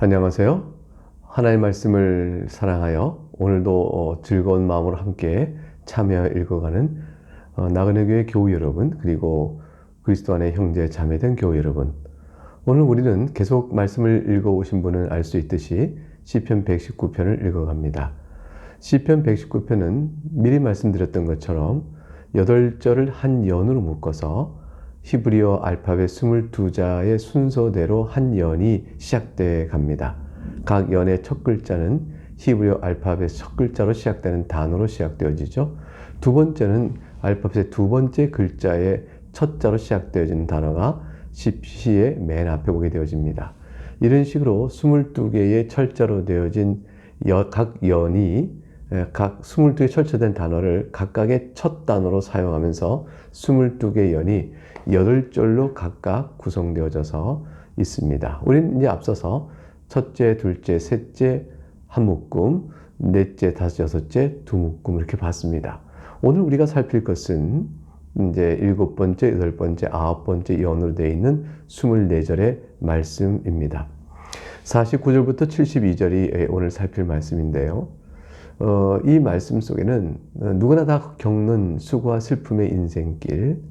안녕하세요. 하나님의 말씀을 사랑하여 오늘도 즐거운 마음으로 함께 참여 읽어가는 나그네 교회 교우 여러분, 그리고 그리스도 안의 형제 자매된 교우 여러분, 오늘 우리는 계속 말씀을 읽어오신 분은 알 수 있듯이 시편 119편을 읽어갑니다. 시편 119편은 미리 말씀드렸던 것처럼 8절을 한 연으로 묶어서 히브리어 알파벳 22자의 순서대로 한 연이 시작돼 갑니다. 각 연의 첫 글자는 히브리어 알파벳 첫 글자로 시작되는 단어로 시작되어지죠. 두 번째는 알파벳의 두 번째 글자의 첫 자로 시작되어지는 단어가 시의 맨 앞에 보게 되어집니다. 이런 식으로 22개의 철자로 되어진 각 연이 각 22개 철자된 단어를 각각의 첫 단어로 사용하면서 22개 연이 8절로 각각 구성되어져서 있습니다. 우리는 이제 앞서서 첫째, 둘째, 셋째 한 묶음, 넷째, 다섯, 여섯째 두 묶음 이렇게 봤습니다. 오늘 우리가 살필 것은 이제 7번째, 8번째, 9번째 연으로 되어 있는 24절의 말씀입니다. 49절부터 72절이 오늘 살필 말씀인데요. 이 말씀 속에는 누구나 다 겪는 수고와 슬픔의 인생길,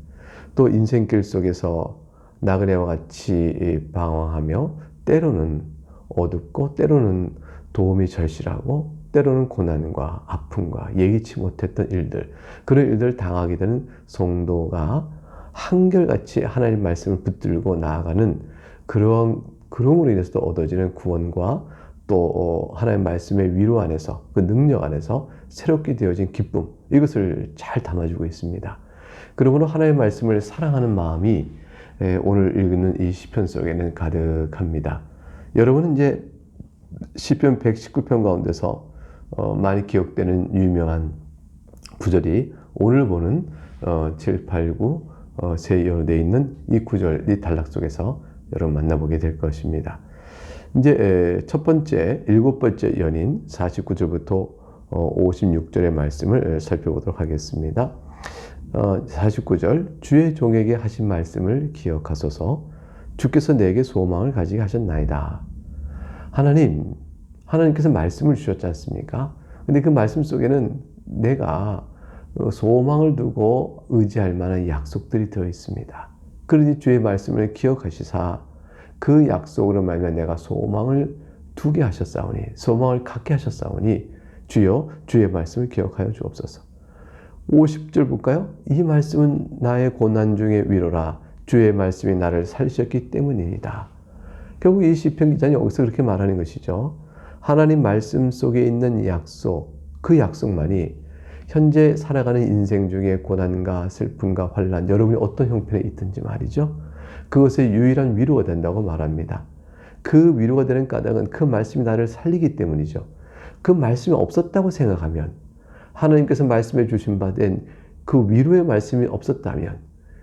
또 인생길 속에서 나그네와 같이 방황하며 때로는 어둡고 때로는 도움이 절실하고 때로는 고난과 아픔과 예기치 못했던 일들, 그런 일들을 당하게 되는 성도가 한결같이 하나님 말씀을 붙들고 나아가는 그럼으로 인해서 얻어지는 구원과 또 하나님 말씀의 위로 안에서, 그 능력 안에서 새롭게 되어진 기쁨, 이것을 잘 담아주고 있습니다. 그러므로 하나님의 말씀을 사랑하는 마음이 오늘 읽는 이 시편 속에는 가득합니다. 여러분은 이제 시편 119편 가운데서 많이 기억되는 유명한 구절이 오늘 보는 7, 8, 9 세 연으로 되어 있는 이 구절, 이 단락 속에서 여러분 만나보게 될 것입니다. 이제 첫 번째, 7번째 연인 49절부터 56절의 말씀을 살펴보도록 하겠습니다. 49절, 주의 종에게 하신 말씀을 기억하소서. 주께서 내게 소망을 가지게 하셨나이다. 하나님께서 말씀을 주셨지 않습니까? 근데 그 말씀 속에는 내가 소망을 두고 의지할 만한 약속들이 들어 있습니다. 그러니 주의 말씀을 기억하시사 그 약속으로 말미암아 내가 소망을 두게 하셨사오니, 소망을 갖게 하셨사오니 주여 주의 말씀을 기억하여 주옵소서. 50절 볼까요? 이 말씀은 나의 고난 중의 위로라. 주의 말씀이 나를 살리셨기 때문이다. 결국 이 시편 기자는 여기서 그렇게 말하는 것이죠. 하나님 말씀 속에 있는 약속, 그 약속만이 현재 살아가는 인생 중에 고난과 슬픔과 환난, 여러분이 어떤 형편에 있든지 말이죠. 그것의 유일한 위로가 된다고 말합니다. 그 위로가 되는 까닭은 그 말씀이 나를 살리기 때문이죠. 그 말씀이 없었다고 생각하면, 하나님께서 말씀해 주신 바 된 그 위로의 말씀이 없었다면,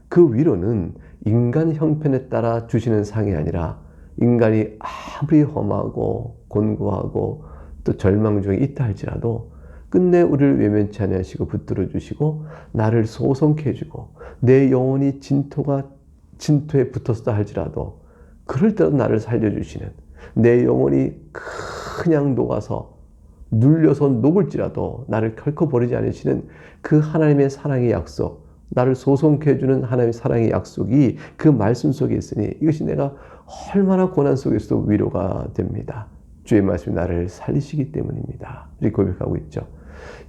그 위로는 인간 형편에 따라 주시는 상이 아니라 인간이 아무리 험하고 곤고하고 또 절망 중에 있다 할지라도 끝내 우리를 외면치 아니하시고 붙들어 주시고 나를 소송케 해주고 내 영혼이 진토에 붙었다 할지라도 그럴 때도 나를 살려주시는, 내 영혼이 그냥 녹아서 눌려서 녹을지라도 나를 결코 버리지 않으시는 그 하나님의 사랑의 약속, 나를 소송케 해주는 하나님의 사랑의 약속이 그 말씀 속에 있으니 이것이 내가 얼마나 고난 속에서도 위로가 됩니다. 주의 말씀이 나를 살리시기 때문입니다. 이렇게 고백하고 있죠.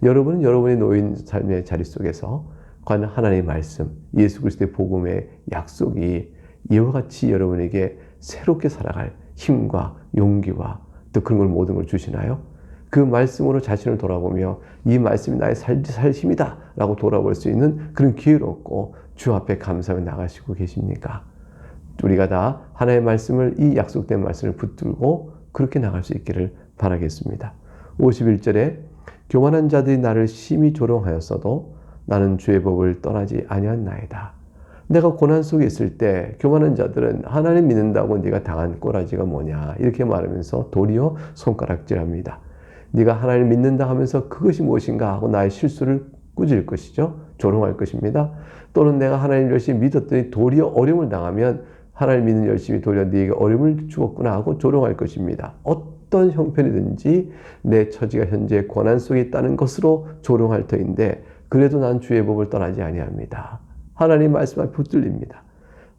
여러분은 여러분의 놓인 삶의 자리 속에서 과연 하나님의 말씀, 예수 그리스도의 복음의 약속이 이와 같이 여러분에게 새롭게 살아갈 힘과 용기와 또 그런 걸 모든 걸 주시나요? 그 말씀으로 자신을 돌아보며 이 말씀이 나의 살 힘이다 라고 돌아볼 수 있는 그런 기회를 얻고 주 앞에 감사하며 나가시고 계십니까? 우리가 다 하나님의 말씀을, 이 약속된 말씀을 붙들고 그렇게 나갈 수 있기를 바라겠습니다. 51절에 교만한 자들이 나를 심히 조롱하였어도 나는 주의 법을 떠나지 아니하나이다. 내가 고난 속에 있을 때 교만한 자들은 하나님 믿는다고 네가 당한 꼬라지가 뭐냐 이렇게 말하면서 도리어 손가락질합니다. 네가 하나님 믿는다 하면서 그것이 무엇인가 하고 나의 실수를 꾸질 것이죠. 조롱할 것입니다. 또는 내가 하나님 열심히 믿었더니 도리어 어려움을 당하면 하나님 믿는 열심히 도리어 네게 어려움을 주었구나 하고 조롱할 것입니다. 어떤 형편이든지 내 처지가 현재 고난 속에 있다는 것으로 조롱할 터인데 그래도 난 주의 법을 떠나지 아니합니다. 하나님 말씀 앞에 붙들립니다.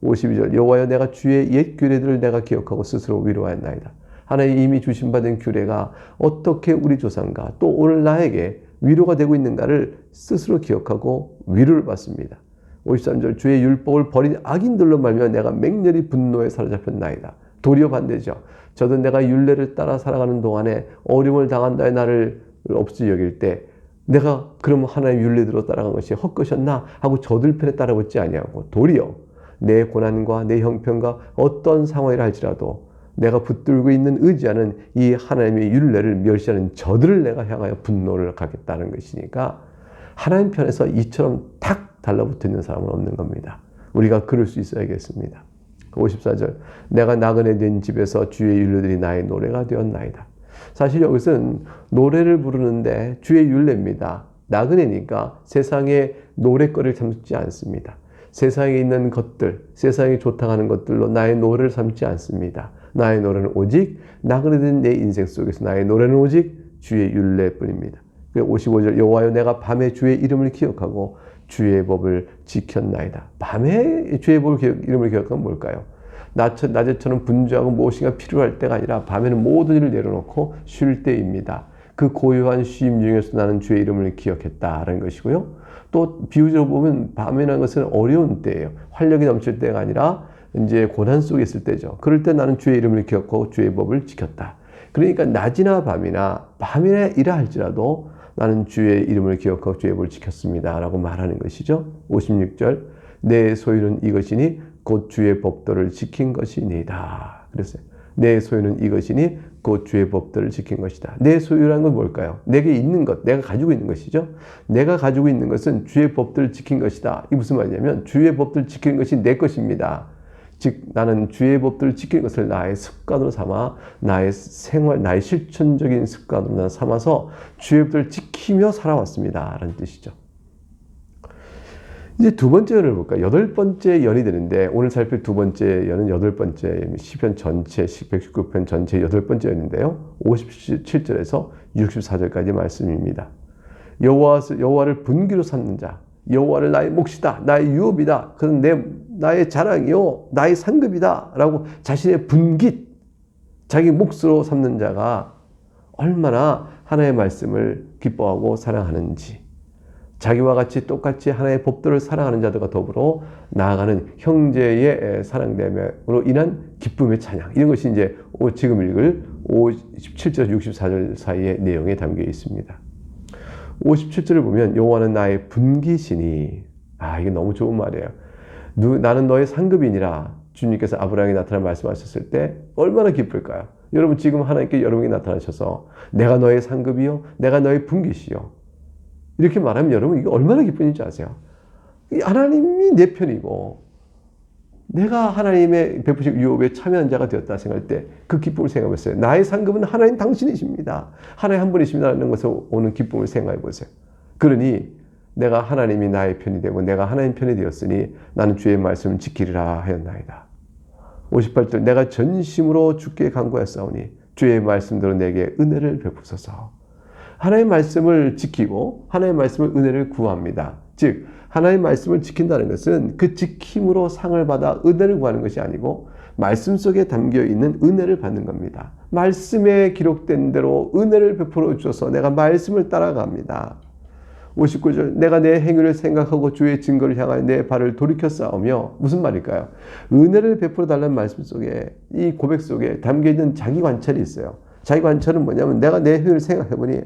52절 여호와여 내가 주의 옛 규례들을 내가 기억하고 스스로 위로하였나이다. 하나님 이미 주신 받은 규례가 어떻게 우리 조상과 또 오늘 나에게 위로가 되고 있는가를 스스로 기억하고 위로를 받습니다. 53절 주의 율법을 버린 악인들로 말미암아 내가 맹렬히 분노에 사로잡혔나이다. 도리어 반대죠. 저도 내가 율례를 따라 살아가는 동안에 어려움을 당한다에 나를 없이 여길 때 내가 그럼 하나님의 율례대로 따라간 것이 헛것이었나 하고 저들 편에 따라붙지 아니하고 도리어 내 고난과 내 형편과 어떤 상황이라 할지라도 내가 붙들고 있는 의지하는 이 하나님의 율례를 멸시하는 저들을 내가 향하여 분노를 갖겠다는 것이니까 하나님 편에서 이처럼 탁 달라붙어 있는 사람은 없는 겁니다. 우리가 그럴 수 있어야겠습니다. 54절 내가 나그네 된 집에서 주의 율례들이 나의 노래가 되었나이다. 사실 여기서는 노래를 부르는데 주의 율례입니다. 나그네니까 세상의 노래거리를 삼지 않습니다. 세상에 있는 것들, 세상에 좋다고 하는 것들로 나의 노래를 삼지 않습니다. 나의 노래는 오직 나그네된 내 인생 속에서 나의 노래는 오직 주의 율례뿐입니다. 55절 여호와여 내가 밤에 주의 이름을 기억하고 주의 법을 지켰나이다. 밤에 주의 이름을 기억하면 뭘까요? 낮에처럼 분주하고 무엇인가 필요할 때가 아니라 밤에는 모든 일을 내려놓고 쉴 때입니다. 그 고요한 쉼 중에서 나는 주의 이름을 기억했다라는 것이고요. 또 비유적으로 보면 밤이라는 것은 어려운 때예요. 활력이 넘칠 때가 아니라 이제 고난 속에 있을 때죠. 그럴 때 나는 주의 이름을 기억하고 주의 법을 지켰다. 그러니까 낮이나 밤이나 이라 할지라도 나는 주의 이름을 기억하고 주의 법을 지켰습니다. 라고 말하는 것이죠. 56절 내 소유는 이것이니 곧 주의 법도를 지킨 것이니이다. 그랬어요. 내 소유는 이것이니 곧 주의 법도를 지킨 것이다. 내 소유란 건 뭘까요? 내게 있는 것, 내가 가지고 있는 것이죠. 내가 가지고 있는 것은 주의 법도를 지킨 것이다. 이게 무슨 말이냐면 주의 법도를 지키는 것이 내 것입니다. 즉 나는 주의 법도를 지키는 것을 나의 습관으로 삼아 나의 생활, 나의 실천적인 습관으로 삼아서 주의 법도를 지키며 살아왔습니다. 라는 뜻이죠. 이제 두 번째 연을 볼까요? 여덟 번째 연이 되는데 오늘 살필 두 번째 연은 여덟 번째 시편 전체 119편 전체 여덟 번째 연인데요. 57절에서 64절까지 말씀입니다. 여호와를 분기로 삼는 자, 여호와를 나의 몫이다, 나의 유업이다, 그는 나의 자랑이요, 나의 상급이다 라고 자신의 분깃, 자기 몫으로 삼는 자가 얼마나 하나님의 말씀을 기뻐하고 사랑하는지, 자기와 같이 똑같이 하나의 법도를 사랑하는 자들과 더불어 나아가는 형제의 사랑됨으로 인한 기쁨의 찬양, 이런 것이 이제 지금 읽을 57절 64절 사이의 내용에 담겨 있습니다. 57절을 보면 여호와는 나의 분깃이니, 이게 너무 좋은 말이에요. 나는 너의 상급이니라 주님께서 아브라함에게 나타나 말씀하셨을 때 얼마나 기쁠까요? 여러분 지금 하나님께 여러분에게 나타나셔서 내가 너의 상급이요, 내가 너의 분깃이요, 이렇게 말하면 여러분 이게 얼마나 기쁜지 아세요? 하나님이 내 편이고 내가 하나님의 베푸신 유업에 참여한 자가 되었다 생각할 때 그 기쁨을 생각해 보세요. 나의 상급은 하나님 당신이십니다. 하나님 한 분이십니다라는 것에 오는 기쁨을 생각해 보세요. 그러니 내가 하나님이 나의 편이 되고 내가 하나님 편이 되었으니 나는 주의 말씀을 지키리라 하였나이다. 58절 내가 전심으로 주께 간구하였사오니 주의 말씀대로 내게 은혜를 베푸소서. 하나님의 말씀을 지키고 하나님의 말씀을 은혜를 구합니다. 즉 하나님의 말씀을 지킨다는 것은 그 지킴으로 상을 받아 은혜를 구하는 것이 아니고 말씀 속에 담겨있는 은혜를 받는 겁니다. 말씀에 기록된 대로 은혜를 베풀어 주셔서 내가 말씀을 따라갑니다. 59절 내가 내 행위를 생각하고 주의 증거를 향하여 내 발을 돌이켜 싸우며, 무슨 말일까요? 은혜를 베풀어 달라는 말씀 속에, 이 고백 속에 담겨있는 자기 관찰이 있어요. 자기 관찰은 뭐냐면 내가 내 행위를 생각해보니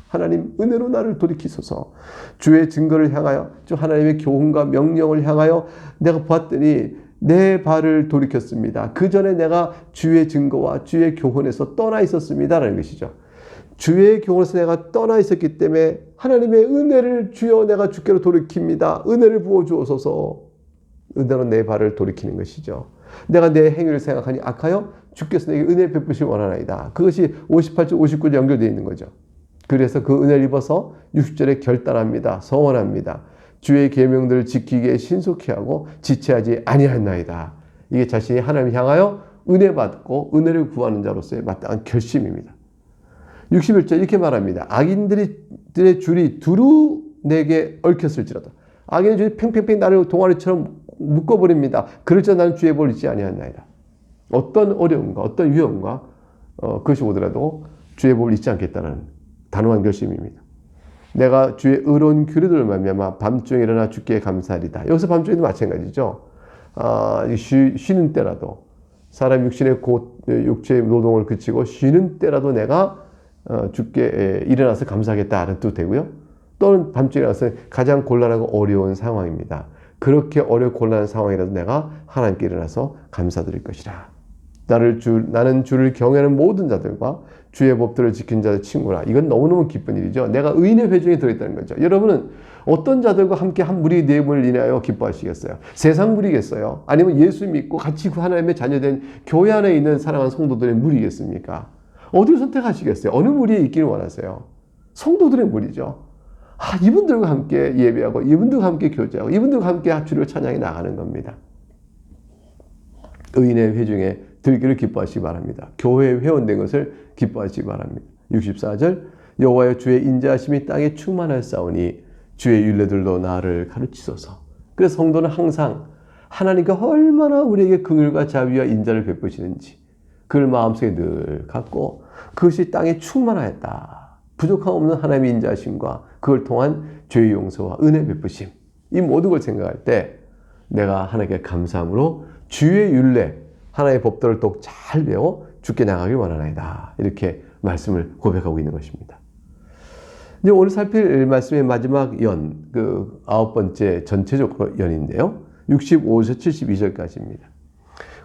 하나님 은혜로 나를 돌이키소서, 주의 증거를 향하여, 즉 하나님의 교훈과 명령을 향하여 내가 보았더니 내 발을 돌이켰습니다. 그 전에 내가 주의 증거와 주의 교훈에서 떠나 있었습니다 라는 것이죠. 주의 교훈에서 내가 떠나 있었기 때문에 하나님의 은혜를 주여 내가 주께로 돌이킵니다. 은혜를 부어주옵소서. 은혜로 내 발을 돌이키는 것이죠. 내가 내 행위를 생각하니 악하여 주께서 내게 은혜를 베푸시기 원하나이다. 그것이 58절 59절 연결되어 있는 거죠. 그래서 그 은혜를 입어서 60절에 결단합니다. 서원합니다. 주의 계명들을 지키기에 신속히 하고 지체하지 아니하였나이다. 이게 자신이 하나님을 향하여 은혜 받고 은혜를 구하는 자로서의 마땅한 결심입니다. 61절 이렇게 말합니다. 악인들의 줄이 두루 내게 얽혔을지라도 악인의 줄이 팽팽팽 나를 동아리처럼 묶어버립니다. 그럴지라 나는 주의 벌을 잊지 아니하나이다. 어떤 어려움과 어떤 위험과 그것이 오더라도 주의 법을 잊지 않겠다는 단호한 결심입니다. 내가 주의 의로운 규례들을 말미암아 밤중에 일어나 주께 감사하리다. 여기서 밤중에도 마찬가지죠. 쉬는 때라도 사람 육체의 노동을 그치고 쉬는 때라도 내가 주께 일어나서 감사하겠다는 뜻도 되고요. 또는 밤중에 일어나서 가장 곤란하고 어려운 상황입니다. 그렇게 어렵고 곤란한 상황이라도 내가 하나님께 일어나서 감사드릴 것이라. 나는 주를 경외하는 모든 자들과 주의 법들을 지킨 자들 친구라. 이건 너무너무 기쁜 일이죠. 내가 의인의 회중에 들어있다는 거죠. 여러분은 어떤 자들과 함께 한 무리의 내음을 인하여 기뻐하시겠어요? 세상 무리겠어요? 아니면 예수 믿고 같이 하나님의 자녀된 교회 안에 있는 사랑하는 성도들의 무리겠습니까? 어디를 선택하시겠어요? 어느 무리에 있기를 원하세요? 성도들의 무리죠. 이분들과 함께 예배하고 이분들과 함께 교제하고 이분들과 함께 주를 찬양해 나가는 겁니다. 의인의 회중에 들기를 기뻐하시기 바랍니다. 교회에 회원된 것을 기뻐하시기 바랍니다. 64절 여호와여 주의 인자하심이 땅에 충만하였사오니 주의 율례들도 나를 가르치소서. 그래서 성도는 항상 하나님께 얼마나 우리에게 긍휼과 자비와 인자를 베푸시는지 그걸 마음속에 늘 갖고 그것이 땅에 충만하였다. 부족함 없는 하나님의 인자하심과 그걸 통한 죄의 용서와 은혜 베푸심, 이 모든 걸 생각할 때 내가 하나님께 감사함으로 주의 율례, 하나님의 법도를 또 잘 배워 주께 나가길 원하나이다. 이렇게 말씀을 고백하고 있는 것입니다. 이제 오늘 살필 말씀의 마지막 연, 그 9번째 전체적으로 연인데요. 65에서 72절까지입니다.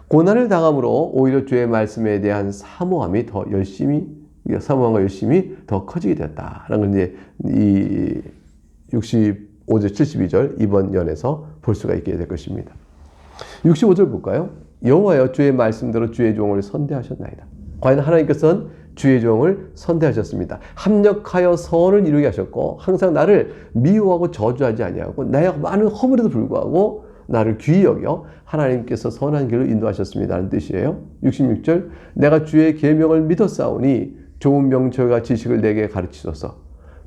고난을 당함으로 오히려 주의 말씀에 대한 사모함과 열심이 더 커지게 되었다라는 걸 이제 이 65절 72절 이번 연에서 볼 수가 있게 될 것입니다. 65절 볼까요? 여호와여 주의 말씀대로 주의 종을 선대하셨나이다. 과연 하나님께서는 주의 종을 선대하셨습니다. 합력하여 선을 이루게 하셨고 항상 나를 미워하고 저주하지 아니하고 나의 많은 허물에도 불구하고 나를 귀히 여겨 하나님께서 선한 길로 인도하셨습니다 라는 뜻이에요. 66절 내가 주의 계명을 믿었사오니 좋은 명철과 지식을 내게 가르치소서.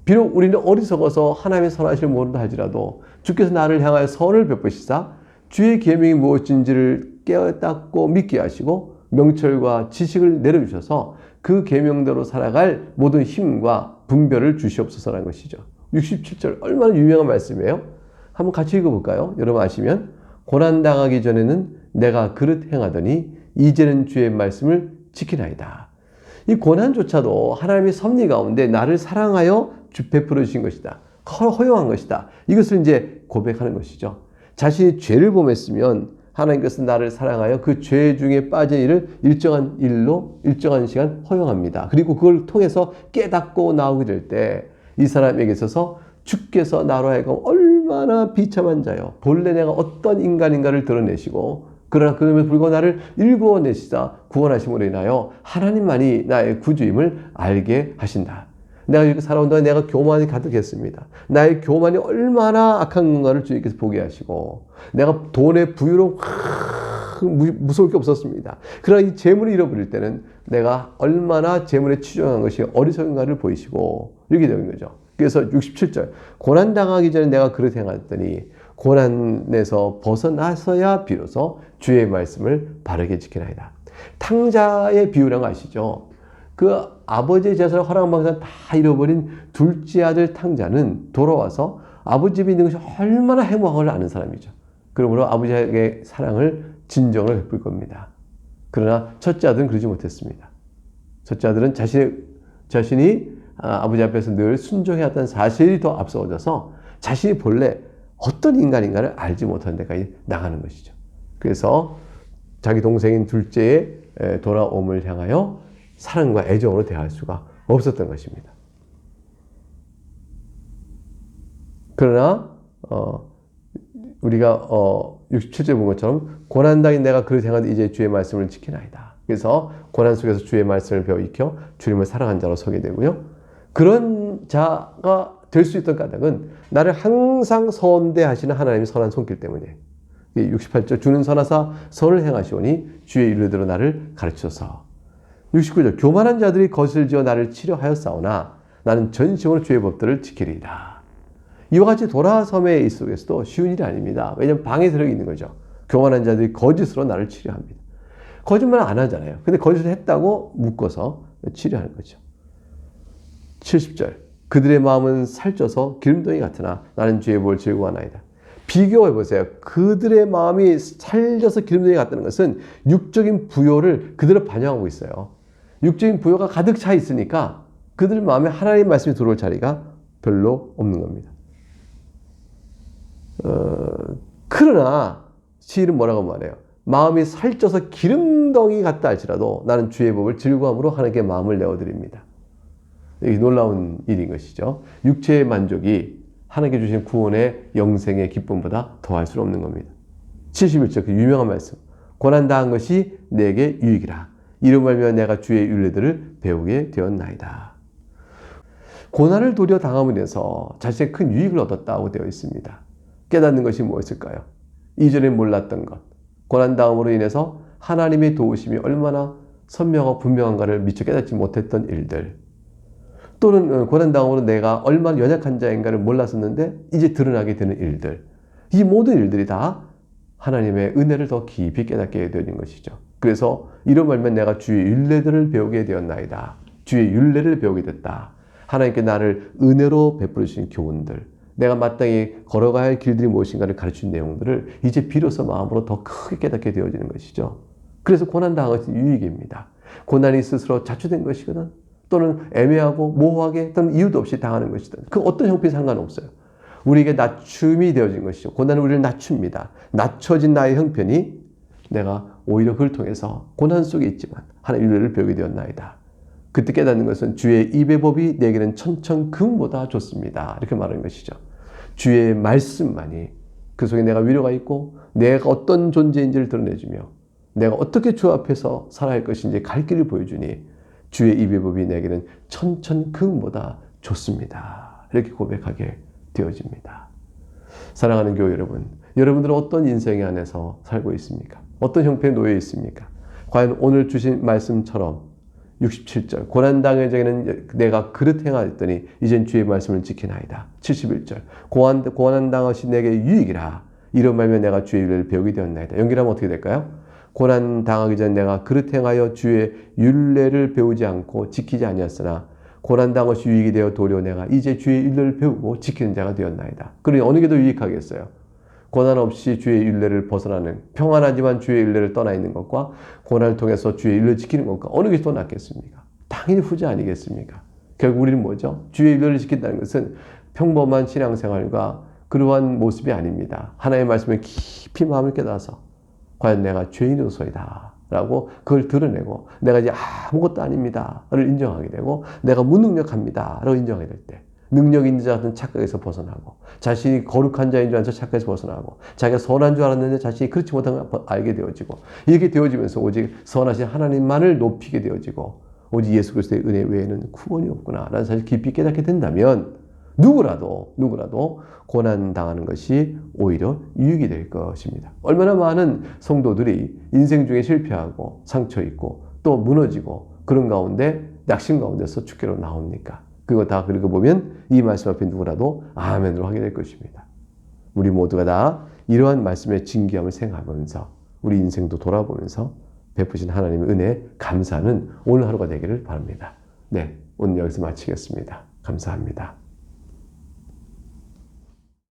비록 우리는 어리석어서 하나님의 선하심을 모른다 할지라도 주께서 나를 향하여 선을 베푸시사 주의 계명이 무엇인지를 깨닫고 믿게 하시고 명철과 지식을 내려주셔서 그 계명대로 살아갈 모든 힘과 분별을 주시옵소서라는 것이죠. 67절 얼마나 유명한 말씀이에요. 한번 같이 읽어볼까요? 여러분 아시면 고난당하기 전에는 내가 그릇 행하더니 이제는 주의 말씀을 지키나이다. 이 고난조차도 하나님의 섭리 가운데 나를 사랑하여 베풀어 주신 것이다. 허용한 것이다. 이것을 이제 고백하는 것이죠. 자신이 죄를 범했으면 하나님께서 나를 사랑하여 그 죄 중에 빠진 일을 일정한 일로 일정한 시간 허용합니다. 그리고 그걸 통해서 깨닫고 나오게 될 때 이 사람에게 있어서 주께서 나로 하여금 얼마나 비참한 자요. 본래 내가 어떤 인간인가를 드러내시고 그러나 그럼에도 불구하고 나를 일구어내시다 구원하심으로 인하여 하나님만이 나의 구주임을 알게 하신다. 내가 이렇게 살아온 동안 내가 교만이 가득했습니다. 나의 교만이 얼마나 악한 건가를 주님께서 보게 하시고 내가 돈의 부유로 무서울 게 없었습니다. 그러나 이 재물을 잃어버릴 때는 내가 얼마나 재물에 치중한 것이 어리석은가를 보이시고 이렇게 되는 거죠. 그래서 67절 고난당하기 전에 내가 그렇게 행하더니 고난에서 벗어나서야 비로소 주의 말씀을 바르게 지키나이다. 탕자의 비유라는 거 아시죠? 그 아버지의 재산을 허락받아서 다 잃어버린 둘째 아들 탕자는 돌아와서 아버지 집에 있는 것이 얼마나 행복한걸 아는 사람이죠. 그러므로 아버지에게 사랑을 진정을 베풀 겁니다. 그러나 첫째 아들은 그러지 못했습니다. 첫째 아들은 자신이 아버지 앞에서 늘 순종해왔다는 사실이 더 앞서져서 자신이 본래 어떤 인간인가를 알지 못하는 데까지 나가는 것이죠. 그래서 자기 동생인 둘째의 돌아옴을 향하여 사랑과 애정으로 대할 수가 없었던 것입니다. 그러나 우리가 67절 본 것처럼 고난당인 내가 그릇 행하되 이제 주의 말씀을 지키나이다. 그래서 고난 속에서 주의 말씀을 배워 익혀 주님을 사랑한 자로 서게 되고요. 그런 자가 될 수 있던 까닭은 나를 항상 선대하시는 하나님의 선한 손길 때문에 68절 주는 선하사 선을 행하시오니 주의 윤례대로 나를 가르쳐서. 69절 교만한 자들이 거짓을 지어 나를 치려하였사오나 나는 전심으로 주의 법들을 지키리이다. 이와 같이 돌아섬에 속에서도 쉬운 일이 아닙니다. 왜냐하면 방에 들어 있는 거죠. 교만한 자들이 거짓으로 나를 치려합니다. 거짓말 안 하잖아요. 근데 거짓을 했다고 묶어서 치려하는 거죠. 70절 그들의 마음은 살쪄서 기름덩이 같으나 나는 주의 법을 즐거워하나이다. 비교해 보세요. 그들의 마음이 살쪄서 기름덩이 같다는 것은 육적인 부요를 그대로 반영하고 있어요. 육적인 부요가 가득 차 있으니까 그들 마음에 하나님의 말씀이 들어올 자리가 별로 없는 겁니다. 그러나 시인은 뭐라고 말해요? 마음이 살쪄서 기름덩이 같다 할지라도 나는 주의 법을 즐거움으로 하나님께 마음을 내어드립니다. 이게 놀라운 일인 것이죠. 육체의 만족이 하나님께 주신 구원의 영생의 기쁨보다 더할 수 없는 겁니다. 71절 그 유명한 말씀. 고난당한 것이 내게 유익이라. 이로 말미암아 내가 주의 율례들을 배우게 되었나이다. 고난을 도리어 당함으로 인해서 자신의 큰 유익을 얻었다고 되어 있습니다. 깨닫는 것이 무엇일까요? 이전에 몰랐던 것. 고난당함으로 인해서 하나님의 도우심이 얼마나 선명하고 분명한가를 미처 깨닫지 못했던 일들. 또는 고난당함으로 내가 얼마나 연약한 자인가를 몰랐었는데 이제 드러나게 되는 일들. 이 모든 일들이 다 하나님의 은혜를 더 깊이 깨닫게 되는 것이죠. 그래서 이런 말면 내가 주의 율례들을 배우게 되었나이다. 주의 율례를 배우게 됐다. 하나님께 나를 은혜로 베풀어 주신 교훈들, 내가 마땅히 걸어가야 할 길들이 무엇인가를 가르친 내용들을 이제 비로소 마음으로 더 크게 깨닫게 되어지는 것이죠. 그래서 고난당한 것이 유익입니다. 고난이 스스로 자초된 것이거든, 또는 애매하고 모호하게 또는 이유도 없이 당하는 것이든 그 어떤 형편이 상관없어요. 우리에게 낮춤이 되어진 것이죠. 고난은 우리를 낮춥니다. 낮춰진 나의 형편이 내가 오히려 그걸 통해서 고난 속에 있지만 하나님의 율례를 배우게 되었나이다. 그때 깨닫는 것은 주의 입의 법이 내게는 천천금보다 좋습니다. 이렇게 말하는 것이죠. 주의 말씀만이 그 속에 내가 위로가 있고 내가 어떤 존재인지를 드러내주며 내가 어떻게 주 앞에서 살아야 할 것인지 갈 길을 보여주니 주의 입의 법이 내게는 천천금보다 좋습니다. 이렇게 고백하게 되어집니다. 사랑하는 교회 여러분, 여러분들은 어떤 인생 안에서 살고 있습니까? 어떤 형편에 놓여 있습니까? 과연 오늘 주신 말씀처럼 67절 고난당한 자에게는 내가 그릇 행하였더니 이젠 주의 말씀을 지키나이다. 71절 고난당하신 내게 유익이라. 이런 말면 내가 주의 율례를 배우게 되었나이다. 연결하면 어떻게 될까요? 고난당하기 전 내가 그릇 행하여 주의 율례를 배우지 않고 지키지 아니하였으나 고난당한 것이 유익이 되어 도리어 내가 이제 주의 율례를 배우고 지키는 자가 되었나이다. 그러니 어느 게 더 유익하겠어요? 고난 없이 주의 율례를 벗어나는, 평안하지만 주의 율례를 떠나 있는 것과 고난을 통해서 주의 율례를 지키는 것과 어느 게 더 낫겠습니까? 당연히 후자 아니겠습니까? 결국 우리는 뭐죠? 주의 율례를 지킨다는 것은 평범한 신앙생활과 그러한 모습이 아닙니다. 하나님의 말씀에 깊이 마음을 깨달아서 과연 내가 죄인으로서이다 라고 그걸 드러내고 내가 이제 아무것도 아닙니다를 인정하게 되고 내가 무능력합니다 라고 인정하게 될 때 능력 있는 자 같은 착각에서 벗어나고 자신이 거룩한 자인 줄 알면서 착각에서 벗어나고 자기가 선한 줄 알았는데 자신이 그렇지 못한 걸 알게 되어지고 이렇게 되어지면서 오직 선하신 하나님만을 높이게 되어지고 오직 예수 그리스도의 은혜 외에는 구원이 없구나 라는 사실을 깊이 깨닫게 된다면 누구라도 고난 당하는 것이 오히려 유익이 될 것입니다. 얼마나 많은 성도들이 인생 중에 실패하고 상처 있고 또 무너지고 그런 가운데 낙심 가운데서 주께로 나옵니까? 그거 다 그리고 보면 이 말씀 앞에 누구라도 아멘으로 하게 될 것입니다. 우리 모두가 다 이러한 말씀의 진귀함을 생각하면서 우리 인생도 돌아보면서 베푸신 하나님의 은혜에 감사하는 오늘 하루가 되기를 바랍니다. 네, 오늘 여기서 마치겠습니다. 감사합니다.